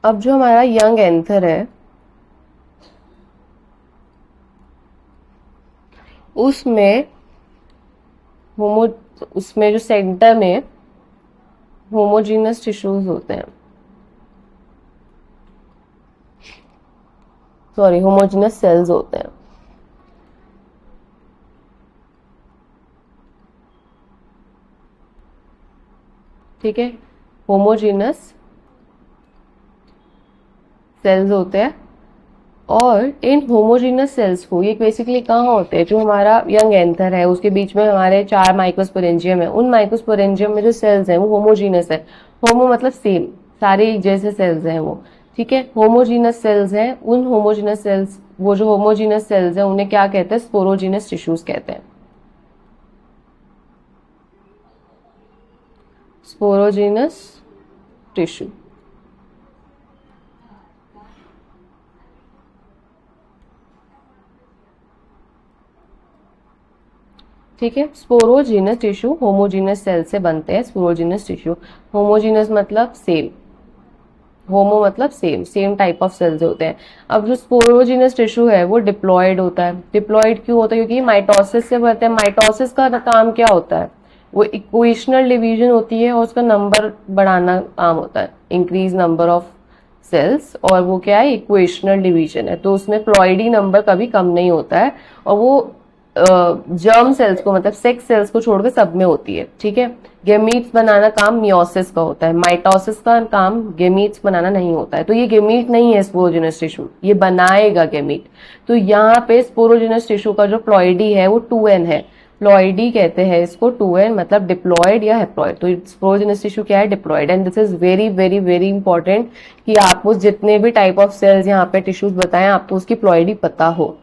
अब जो हमारा यंग एंथर है उसमें जो सेंटर में होमोजीनस टिश्यूज होते हैं, सॉरी होमोजीनस सेल्स होते हैं। ठीक है, होमोजीनस सेल्स होते हैं, और इन होमोजीनस सेल्स को, ये बेसिकली कहाँ होते हैं, जो हमारा यंग एंथर है उसके बीच में हमारे 4 माइक्रोस्पोरेंजियम है, उन माइक्रोस्पोरेंजियम में जो सेल्स हैं वो होमोजीनस है। होमो मतलब सेम, सारे एक जैसे सेल्स हैं वो। ठीक है, होमोजीनस सेल्स हैं, उन होमोजीनस सेल्स, वो जो होमोजीनस सेल्स हैं उन्हें क्या कहते हैं, स्पोरोजीनस टिश्यूज कहते हैं, स्पोरोजीनस टिश्यू। ठीक है, स्पोरोजीनस टिश्यू होमोजीनस सेल से बनते हैं। स्पोरोजीनस टिश्यू, होमोजीनस मतलब सेम, होमो मतलब same, same type of cells होते हैं। अब जो स्पोरोजीनस टिश्यू है वो डिप्लॉयड होता है। डिप्लॉयड क्यों होता है, क्योंकि माइटोसिस से बनते हैं। माइटोसिस का काम क्या होता है, वो इक्वेशनल डिवीजन होती है और उसका नंबर बढ़ाना काम होता है, इंक्रीज नंबर ऑफ सेल्स, और वो क्या है, इक्वेशनल डिवीजन है, तो उसमें प्लॉइडी नंबर कभी कम नहीं होता है, और वो जर्म सेल्स को मतलब सेक्स सेल्स को छोड़कर सब में होती है। ठीक है, गेमीट्स बनाना काम मियोसिस का होता है, माइटोसिस का काम गेमीट्स बनाना नहीं होता है। तो ये गेमीट नहीं है स्पोरोजिनस टिश्यू, ये बनाएगा गेमीट। तो यहाँ पे स्पोरोजिनस टिश्यू का जो प्लॉइडी है वो 2n है, प्लॉइडी कहते हैं इसको, 2n मतलब डिप्लॉयड या हेप्लॉयड। तो स्पोरोजिनस टिश्यू क्या है, diploid. And this is very very very important कि आपको जितने भी टाइप ऑफ सेल्स यहाँ पे टिश्यूज बताएं आपको उसकी प्लॉइडी पता हो।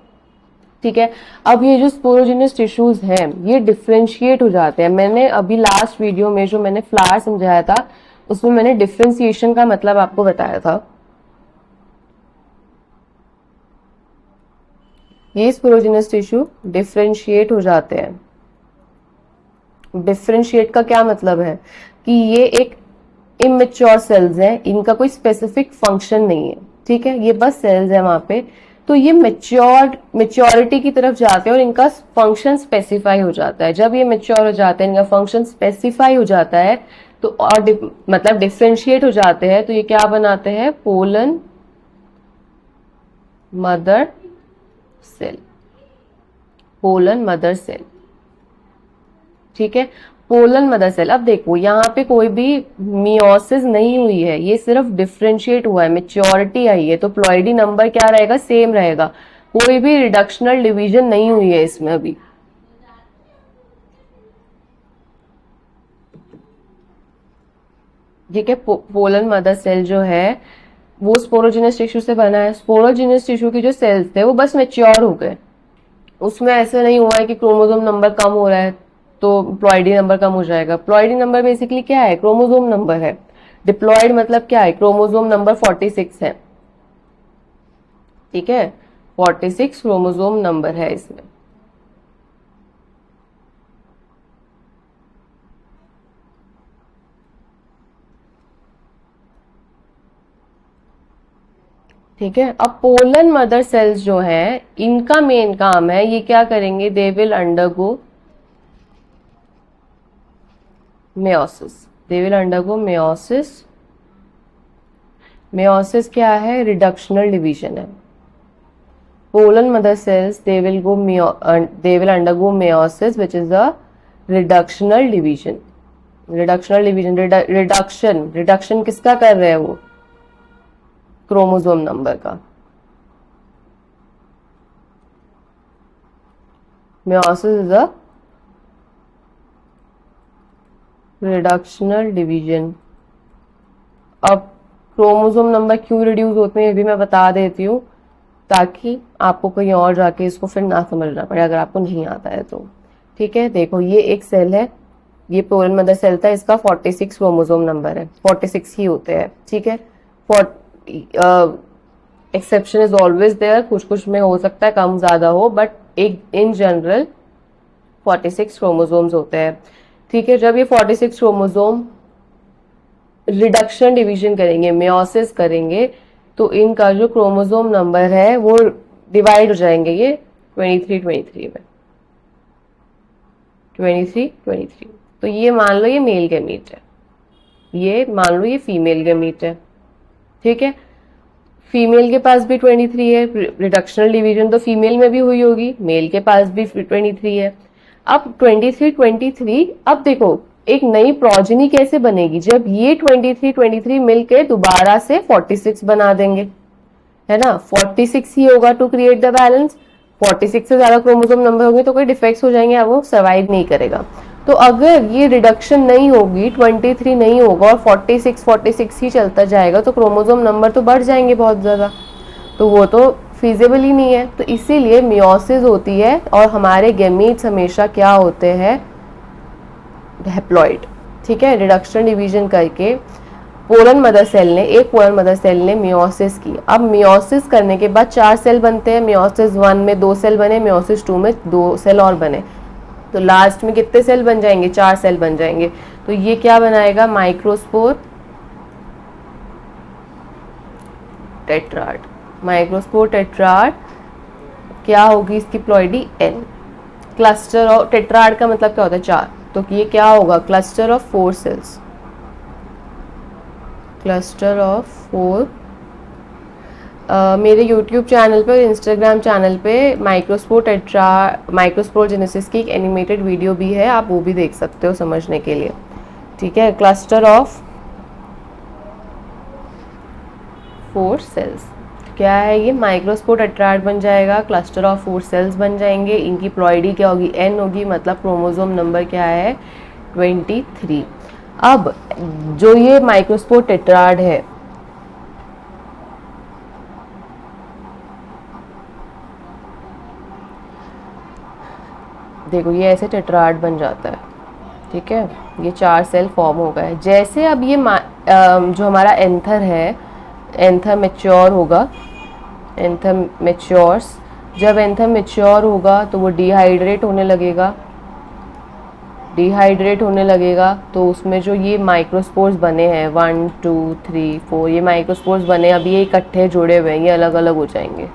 ठीक है, अब ये जो स्पोरोजिनस टिश्यूज हैं ये डिफ्रेंशिएट हो जाते हैं। मैंने अभी लास्ट वीडियो में जो मैंने फ्लावर समझाया था उसमें मैंने डिफ्रेंसिएशन का मतलब आपको बताया था। ये स्पोरोजिनस टिश्यू डिफ्रेंशिएट हो जाते हैं। डिफ्रेंशिएट का क्या मतलब है कि ये एक इमेच्योर सेल्स हैं, इनका कोई स्पेसिफिक फंक्शन नहीं है। ठीक है, ये बस सेल्स है वहां पे, तो ये मेच्योरिटी की तरफ जाते हैं और इनका फंक्शन स्पेसिफाई हो जाता है। जब ये मेच्योर हो जाते हैं, इनका फंक्शन स्पेसिफाई हो जाता है, तो और मतलब डिफ्रेंशिएट हो जाते हैं, तो ये क्या बनाते हैं, pollen mother cell, pollen mother cell. ठीक है, पोलन मदर सेल। अब देखो यहाँ पे कोई भी मियोसिस नहीं हुई है, ये सिर्फ डिफ्रेंशिएट हुआ है, मेच्योरिटी आई है, तो प्लॉइडी नंबर क्या रहेगा, सेम रहेगा, कोई भी रिडक्शनल डिवीजन नहीं हुई है इसमें अभी। ठीक है, पोलन मदर सेल जो है वो स्पोरोजिनस टिश्यू से बना है। स्पोरोजिनस टिश्यू की जो सेल्स थे वो बस मेच्योर हो गए, उसमें ऐसा नहीं हुआ है कि क्रोमोसोम नंबर कम हो रहा है तो प्लॉइडी नंबर कम हो जाएगा। प्लॉइडी नंबर बेसिकली क्या है, क्रोमोसोम नंबर है। डिप्लॉयड मतलब क्या है, क्रोमोसोम नंबर 46 है। ठीक है, 46 क्रोमोसोम नंबर है इसमें। ठीक है, अब पोलन मदर सेल्स जो है इनका मेन काम है, ये क्या करेंगे, they will undergo meiosis, they will undergo meiosis. Meiosis क्या है, रिडक्शनल डिवीजन है। Pollen mother cells they will undergo meiosis which is a reductional division. Reductional division, reduction किसका कर रहे हैं वो, क्रोमोसोम नंबर का। meiosis is a reductional division. अब क्रोमोसोम नंबर क्यों रिड्यूस होते हैं ये भी मैं बता देती हूँ, ताकि आपको कहीं और जाके इसको फिर ना समझना पड़े अगर आपको नहीं आता है तो। ठीक है, देखो ये एक सेल है, ये पोलन मदर सेल था, इसका 46 क्रोमोसोम नंबर है, 46 ही होते हैं। ठीक है, एक्सेप्शन इज ऑलवेज देयर, कुछ कुछ में हो सकता है कम ज्यादा हो, बट एक इन जनरल 46 क्रोमोसोम्स होते हैं। ठीक है, जब ये 46 क्रोमोसोम रिडक्शन डिवीजन करेंगे, मेयोसिस करेंगे, तो इनका जो क्रोमोसोम नंबर है वो डिवाइड हो जाएंगे, ये 23 में 23। तो ये मान लो ये मेल गैमीट है, ये मान लो ये फीमेल गैमीट है। ठीक है, फीमेल के पास भी 23 है, रिडक्शनल डिवीजन तो फीमेल में भी हुई होगी, मेल के पास भी 23 है। अब 23 अब देखो एक नई प्रोजेनी कैसे बनेगी, जब ये 23 मिलके दोबारा से 46 बना देंगे, है ना, 46 ही होगा टू क्रिएट द बैलेंस। 46 से ज्यादा क्रोमोसोम नंबर होंगे तो कोई डिफेक्ट्स हो जाएंगे, अब वो सर्वाइव नहीं करेगा। तो अगर ये रिडक्शन नहीं होगी, 23 नहीं होगा और 46 ही चलता जाएगा, तो क्रोमोसोम नंबर तो बढ़ जाएंगे बहुत ज़्यादा, तो वो तो फिजिबल ही नहीं है। तो इसीलिए मियोसिस होती है और हमारे गैमीट्स हमेशा क्या होते हैं, हैप्लॉइड। ठीक है, रिडक्शन डिवीजन करके पोलन मदर सेल ने, एक पोलन मदर सेल ने मियोसिस की। अब मियोसिस करने के बाद 4 सेल बनते हैं। मियोसिस 1 में 2 सेल बने, मियोसिस 2 में 2 सेल और बने, तो लास्ट में कितने सेल बन जाएंगे, 4 सेल बन जाएंगे। तो ये क्या बनाएगा, माइक्रोस्पोर टेट्राड। माइक्रोस्पोर टेट्राड क्या होगी इसकी ploidy, n. Cluster of tetrad का मतलब क्या होता है, 4, तो ये क्या होगा, cluster of 4 cells, cluster of 4। मेरे YouTube चैनल पे और इंस्टाग्राम चैनल पे माइक्रोस्पोर जेनेसिस की एक एनिमेटेड वीडियो भी है, आप वो भी देख सकते हो समझने के लिए। ठीक है, क्लस्टर ऑफ 4 सेल्स क्या है, ये माइक्रोस्पोर टेट्राड बन जाएगा, क्लस्टर ऑफ 4 सेल्स बन जाएंगे। इनकी प्लॉइडी क्या होगी, एन होगी, मतलब क्रोमोसोम नंबर क्या है, 23। अब जो ये माइक्रोस्पोर टेट्राड है, देखो ये ऐसे टेट्राड बन जाता है। ठीक है, ये 4 सेल फॉर्म हो गए। जैसे अब ये जो हमारा एंथर है, एंथर मैच्योर होगा, एंथर मैच्योर्स, जब एंथर मैच्योर होगा तो वो डिहाइड्रेट होने लगेगा, डिहाइड्रेट होने लगेगा। तो उसमें जो ये माइक्रोस्पोर्स बने हैं 1 2 3 4, ये माइक्रोस्पोर्स बने, अब ये इकट्ठे जुड़े हुए हैं, ये अलग अलग हो जाएंगे।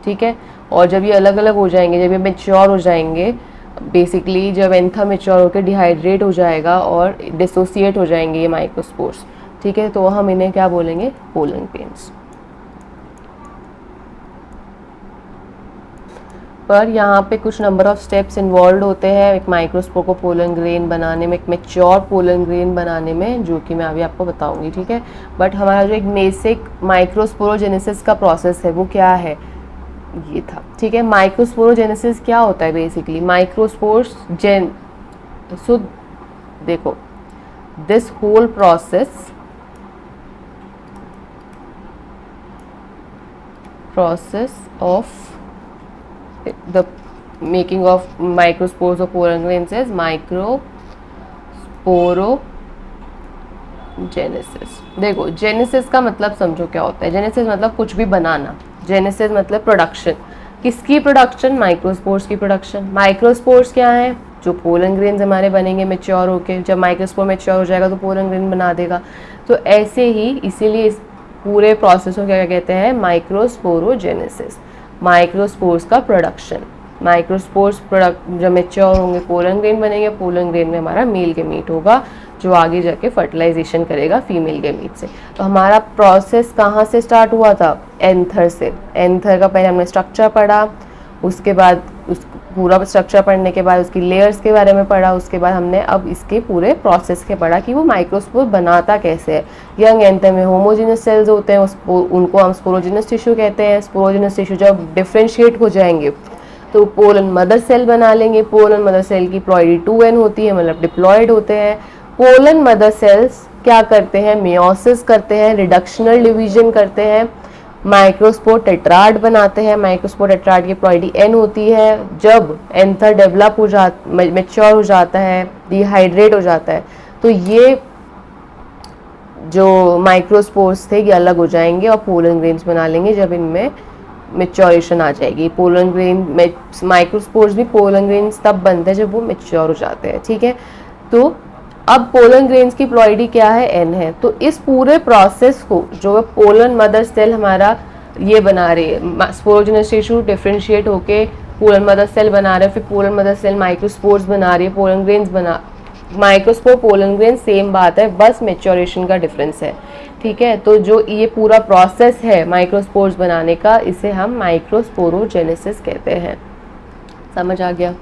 ठीक है, और जब ये अलग अलग हो जाएंगे, जब ये मैच्योर हो जाएंगे, बेसिकली जब एंथर मैच्योर होकर डिहाइड्रेट हो जाएगा और डिसोसिएट हो जाएंगे ये माइक्रोस्पोर्स। ठीक है, तो हम इन्हें क्या बोलेंगे, पोलन ग्रेन्स। पर यहाँ पे कुछ नंबर ऑफ स्टेप्स इन्वॉल्व होते हैं एक माइक्रोस्पोर को पोलन ग्रेन बनाने में, एक मैच्योर पोलन ग्रेन बनाने में, जो कि मैं अभी आपको बताऊंगी। ठीक है, बट हमारा जो एक बेसिक माइक्रोस्पोरोजेनेसिस का प्रोसेस है वो क्या है, ये था। ठीक है, माइक्रोस्पोरोजेनेसिस क्या होता है, बेसिकली माइक्रोस्पोर्स जेन, सो देखो this whole process of the making of microspores of pollen grains is microsporogenesis। देखो जेनेसिस का मतलब समझो क्या होता है, जेनेसिस मतलब कुछ भी बनाना, जेनेसिस मतलब प्रोडक्शन, किसकी प्रोडक्शन, माइक्रोस्पोर्स की प्रोडक्शन। माइक्रोस्पोर्स क्या है, जो पोलन ग्रेन्स हमारे बनेंगे मैच्योर होके, जब माइक्रोस्पोर मैच्योर हो जाएगा तो पोलन ग्रेन बना देगा। तो ऐसे ही, इसीलिए इस पूरे प्रोसेस को क्या कहते हैं, माइक्रोस्पोरोजेनेसिस, माइक्रोस्पोर्स का प्रोडक्शन। माइक्रोस्पोर्स प्रोडक्ट जब मैच्योर होंगे पोलन ग्रेन बनेंगे, पोलन ग्रेन में हमारा मेल गैमीट होगा जो आगे जाके फर्टिलाइजेशन करेगा फीमेल गैमीट से। तो हमारा प्रोसेस कहाँ से स्टार्ट हुआ था, एंथर से। एंथर का पहले हमने स्ट्रक्चर पढ़ा, उसके बाद उस पूरा स्ट्रक्चर पढ़ने के बाद उसकी लेयर्स के बारे में पढ़ा, उसके बाद हमने अब इसके पूरे प्रोसेस के पढ़ा कि वो माइक्रोस्पोर बनाता कैसे है। यंग एंथर में होमोजेनस सेल्स होते हैं, उनको हम स्पोरोजेनस टिश्यू कहते हैं। स्पोरोजेनस टिश्यू जब डिफ्रेंशिएट हो जाएंगे तो पोलन मदर सेल बना लेंगे। पोलन मदर सेल की प्लॉइडी 2n होती है, मतलब डिप्लॉयड होते हैं। पोलन मदर सेल्स क्या करते हैं, मियोसिस करते हैं, रिडक्शनल डिवीजन करते हैं, माइक्रोस्पोर टेट्राड बनाते हैं। माइक्रोस्पोर टेट्राड की प्लॉइडी n होती है। जब एंथर डेवलप हो जाता, मैच्योर हो जाता है, डिहाइड्रेट हो जाता है, तो ये जो माइक्रोस्पोर्स थे ये अलग हो जाएंगे और पोलन ग्रेन्स बना लेंगे जब इनमें मैच्योरेशन आ जाएगी। पोलन ग्रेन माइक्रोस्पोर्स भी पोलन ग्रेन्स तब बनते हैं जब वो मैच्योर हो जाते हैं। ठीक है, तो अब पोलन ग्रेन्स की प्लॉइडी क्या है, एन है। तो इस पूरे प्रोसेस को जो पोलन मदर सेल हमारा ये बना रही है, स्पोरोजेनस टिश्यू डिफरेंशिएट होके पोलन मदर सेल बना रहे हैं, फिर पोलन मदर सेल माइक्रोस्पोर्स बना रही है, पोलन ग्रेन्स बना, माइक्रोस्पोर पोलन ग्रेन सेम बात है, बस मैच्योरेशन का डिफरेंस है। ठीक है, तो जो ये पूरा प्रोसेस है माइक्रोस्पोर्स बनाने का, इसे हम माइक्रोस्पोरोजेनेसिस कहते हैं। समझ आ गया।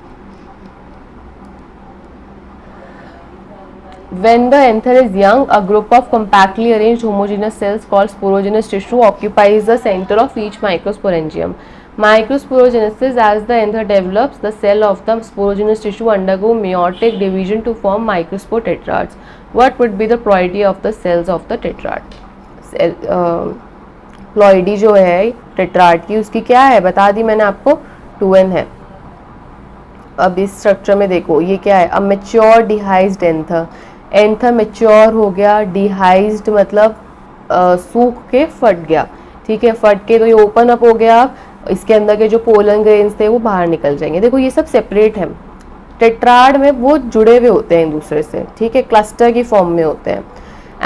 When the anther is young, a group of compactly arranged homogeneous cells called sporogenous tissue occupies the center of each microsporangium. Microsporogenesis, as the anther develops, the cell of the sporogenous tissue undergo meiotic division to form microspore tetrads. What would be the ploidy of the cells of the tetrad? Ploidy जो है tetrad की, उसकी क्या है बता दी मैंने आपको, 2n है। अब इस स्ट्रक्चर में देखो ये क्या है, अब मेच्योर डिहाइज्ड एंथर, एंथर मेच्योर हो गया, डिहाइज्ड मतलब सूख के फट गया, ठीक है, फट के तो ये ओपन अप हो गया, इसके अंदर के जो पोलन ग्रेन्स थे वो बाहर निकल जाएंगे। देखो ये सब सेपरेट है, टेट्राड में वो जुड़े हुए होते हैं एक दूसरे से, ठीक है, क्लस्टर की फॉर्म में होते हैं।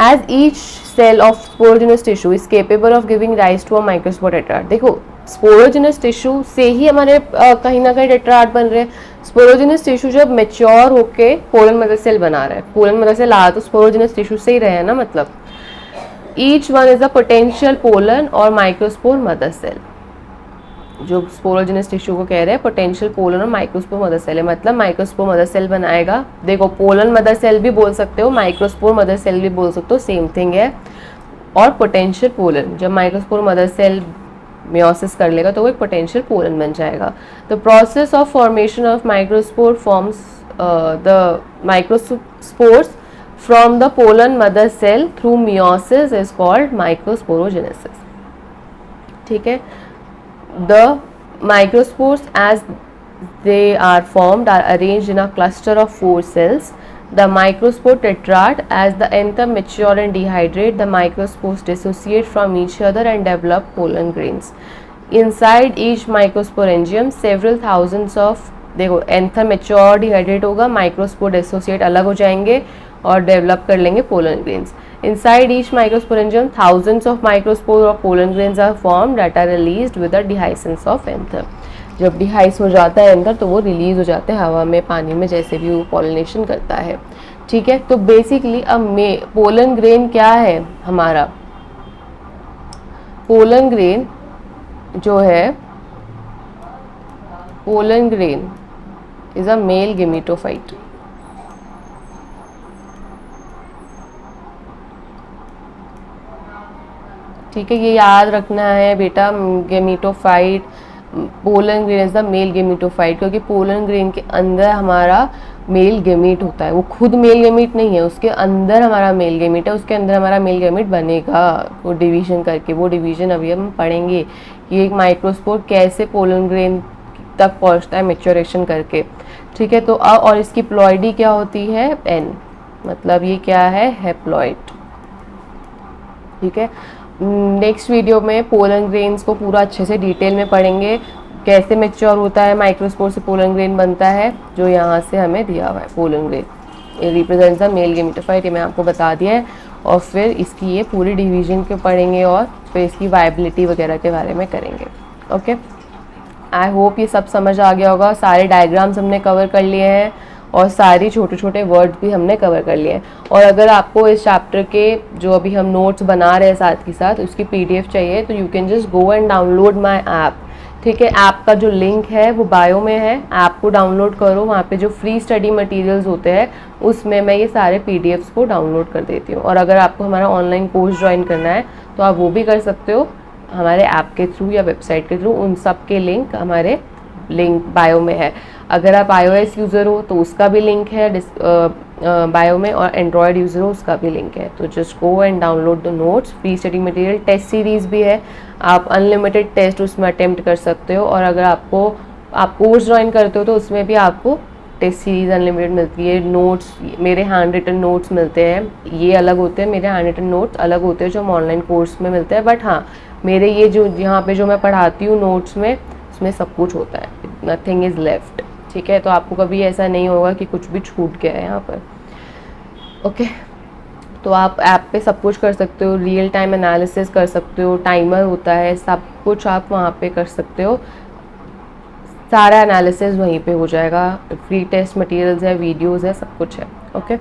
As each cell of sporogenous tissue is capable of giving rise to a microspore tetrad. देखो स्पोरोजेनस टिश्यू से ही हमारे कहीं ना कहीं टेट्राड बन रहे हैं। स्पोरोजेनस टिश्यू जब मेच्योर होके पोलन मदर सेल बना रहा है, पोलन मदर सेल आ तो स्पोरोजेनस टिश्यू से ही रहे हैं ना, मतलब each one is a potential pollen और माइक्रोस्पोर मदर सेल। जो स्पोरोजेनस टिश्यू को कह रहे हैं पोटेंशियल पोलन और माइक्रोस्पोर मदर सेल है, मतलब माइक्रोस्पोर मदर सेल बनाएगा। देखो पोलन मदर सेल भी बोल सकते हो, माइक्रोस्पोर मदर सेल भी बोल सकते हो, सेम थिंग है। और पोटेंशियल पोलन, जब माइक्रोस्पोर मदर सेल मियोसिस कर लेगा तो वो एक पोटेंशियल पोलन बन जाएगा। The process of formation of microspore forms the microspores from the pollen mother cell through meiosis is called microsporogenesis, ठीक है। The microspores as they are formed are arranged in a cluster of 4 cells. The microspore tetrad, as the anther mature and dehydrate, the microspores dissociate from each other and develop pollen grains. Inside each microsporangium, several thousands of, देखो anther mature dehydrate होगा, microspore dissociate अलग हो जाएंगे और develop कर लेंगे pollen grains. Inside each microsporangium, thousands of microspore or pollen grains are formed that are released with the dehiscence of anther. जब डिहाइस हो जाता है एंथर तो वो रिलीज हो जाते हैं हवा में, पानी में, जैसे भी वो पॉलिनेशन करता है, ठीक है। तो बेसिकली अब पोलन ग्रेन क्या है हमारा, पोलन ग्रेन जो है, pollen grain is a mail gametophyte, ठीक है, ये याद रखना है बेटा। Gametophyte, pollen grain is the mail gametophyte, क्योंकि पोलन ग्रेन के अंदर हमारा मेल गेमेट होता है, वो खुद मेल गेमेट नहीं है, उसके अंदर हमारा मेल गेमेट है, उसके अंदर हमारा मेल गेमेट बनेगा वो डिवीजन करके। वो डिवीजन अभी हम पढ़ेंगे कि एक माइक्रोस्पोर कैसे पोलन ग्रेन तक पहुंचता है मेच्योरेशन करके, ठीक है। तो और इसकी प्लॉइडी क्या होती है, एन, मतलब ये क्या है, हैप्लॉइड, ठीक है। नेक्स्ट वीडियो में पोलन ग्रेन्स को पूरा अच्छे से डिटेल में पढ़ेंगे, कैसे मैच्योर होता है माइक्रोस्पोर से पोलन ग्रेन बनता है, जो यहाँ से हमें दिया हुआ है पोलन ग्रेन, ये रिप्रेजेंट्स द मेल गेमेटोफाइट, ये मैं आपको बता दिया है। और फिर इसकी ये पूरी डिवीजन के पढ़ेंगे और फिर इसकी वायबिलिटी वगैरह के बारे में करेंगे। ओके, आई होप ये सब समझ आ गया होगा। सारे डायग्राम्स हमने कवर कर लिए हैं और सारी छोटे छोटे वर्ड्स भी हमने कवर कर लिए हैं। और अगर आपको इस चैप्टर के जो अभी हम नोट्स बना रहे हैं साथ के साथ उसकी PDF चाहिए तो you can just go and download my app, ठीक है। ऐप का जो लिंक है वो बायो में है, ऐप को डाउनलोड करो, वहाँ पे जो फ्री स्टडी मटेरियल्स होते हैं उसमें मैं ये सारे PDFs को डाउनलोड कर देती हूँ। और अगर आपको हमारा ऑनलाइन कोर्स ज्वाइन करना है तो आप वो भी कर सकते हो हमारे ऐप के थ्रू या वेबसाइट के थ्रू, उन सब के लिंक हमारे लिंक बायो में है। अगर आप iOS यूज़र हो तो उसका भी लिंक है बायो में, और एंड्रॉयड यूज़र हो उसका भी लिंक है। तो just go and download the notes, free study material, test series भी है, आप अनलिमिटेड टेस्ट उसमें अटेम्प्ट कर सकते हो। और अगर आप कोर्स ज्वाइन करते हो तो उसमें भी आपको टेस्ट सीरीज़ अनलिमिटेड मिलती है। नोट्स, मेरे हैंड रिटन नोट्स मिलते हैं, ये अलग होते हैं, मेरे हैंड रिटन नोट्स अलग होते हैं जो हम ऑनलाइन कोर्स में मिलते हैं। बट हाँ, मेरे ये जो यहाँ पे जो मैं पढ़ाती हूँ नोट्स में, उसमें सब कुछ होता है, नथिंग इज़ लेफ्ट, ठीक है। तो आपको कभी ऐसा नहीं होगा कि कुछ भी छूट गया है यहाँ पर। ओके, तो आप ऐप पे सब कुछ कर सकते हो, रियल टाइम एनालिसिस कर सकते हो, टाइमर होता है, सब कुछ आप वहाँ पे कर सकते हो, सारा एनालिसिस वहीं पे हो जाएगा, फ्री टेस्ट मटेरियल्स है, वीडियोस है, सब कुछ है। ओके।